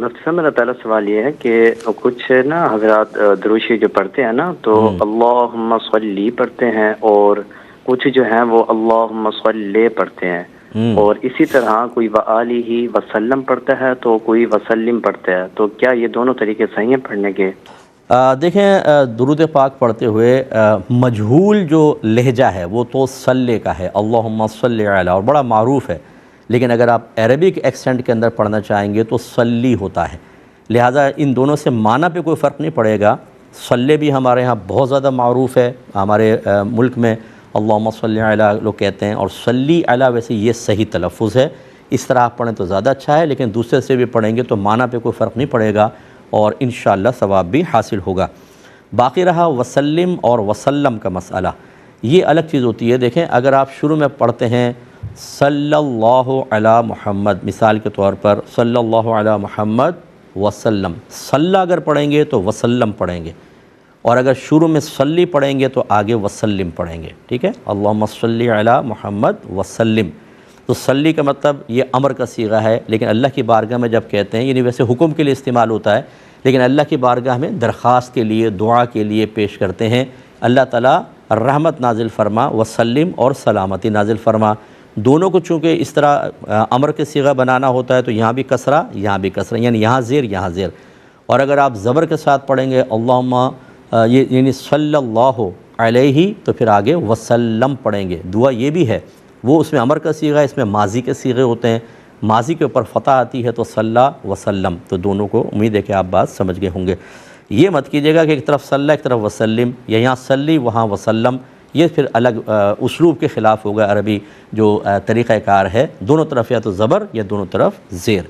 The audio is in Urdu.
مفتی صاحب میرا پہلا سوال یہ ہے کہ کچھ نا حضرات دروشی جو پڑھتے ہیں نا تو اللہم صلی پڑھتے ہیں، اور کچھ جو ہیں وہ اللہم صلی پڑھتے ہیں، اور اسی طرح کوئی وآلہ وسلم پڑھتا ہے تو کوئی وسلم پڑھتا ہے، تو کیا یہ دونوں طریقے صحیح ہیں پڑھنے کے؟ دیکھیں درود پاک پڑھتے ہوئے مجہول جو لہجہ ہے وہ تو صلی کا ہے، اللہم صلی علی، اور بڑا معروف ہے، لیکن اگر آپ عربک ایکسنٹ کے اندر پڑھنا چاہیں گے تو صلی ہوتا ہے، لہٰذا ان دونوں سے معنی پہ کوئی فرق نہیں پڑے گا۔ صلی بھی ہمارے ہاں بہت زیادہ معروف ہے، ہمارے ملک میں اللہم صلی علی لوگ کہتے ہیں، اور صلی علی ویسے یہ صحیح تلفظ ہے، اس طرح آپ پڑھیں تو زیادہ اچھا ہے، لیکن دوسرے سے بھی پڑھیں گے تو معنی پہ کوئی فرق نہیں پڑے گا اور انشاءاللہ ثواب بھی حاصل ہوگا۔ باقی رہا وسلم اور وسلم کا مسئلہ، یہ الگ چیز ہوتی ہے۔ دیکھیں اگر آپ شروع میں پڑھتے ہیں صلی اللہ علی محمد، مثال کے طور پر صلی اللہ علی محمد وسلم، صلی اگر پڑھیں گے تو وسلم پڑھیں گے، اور اگر شروع میں صلی پڑھیں گے تو آگے وسلم پڑھیں گے، ٹھیک ہے، اللہم صلی علی محمد وسلم۔ تو صلی کا مطلب یہ امر کا صیغہ ہے، لیکن اللہ کی بارگاہ میں جب کہتے ہیں، یعنی ویسے حکم کے لیے استعمال ہوتا ہے، لیکن اللہ کی بارگاہ میں درخواست کے لیے، دعا کے لیے پیش کرتے ہیں، اللہ تعالیٰ رحمت نازل فرما، وسلم اور سلامتی نازل فرما۔ دونوں کو چونکہ اس طرح امر کے صیغہ بنانا ہوتا ہے تو یہاں بھی کسرہ یہاں بھی کسرہ، یعنی یہاں زیر یہاں زیر، اور اگر آپ زبر کے ساتھ پڑھیں گے اللہم یعنی صلی اللہ علیہ تو پھر آگے وسلم پڑھیں گے۔ دعا یہ بھی ہے، وہ اس میں امر کا صیغہ ہے، اس میں ماضی کے صیغے ہوتے ہیں، ماضی کے اوپر فتح آتی ہے تو صلی وسلم، تو دونوں کو امید ہے کہ آپ بات سمجھ گئے ہوں گے۔ یہ مت کیجیے گا کہ ایک طرف صلی ایک طرف وسلم، یا یہاں صلی وہاں وسلم، یہ پھر الگ اسلوب کے خلاف ہوگا عربی جو طریقہ کار ہے، دونوں طرف یا تو زبر یا دونوں طرف زیر۔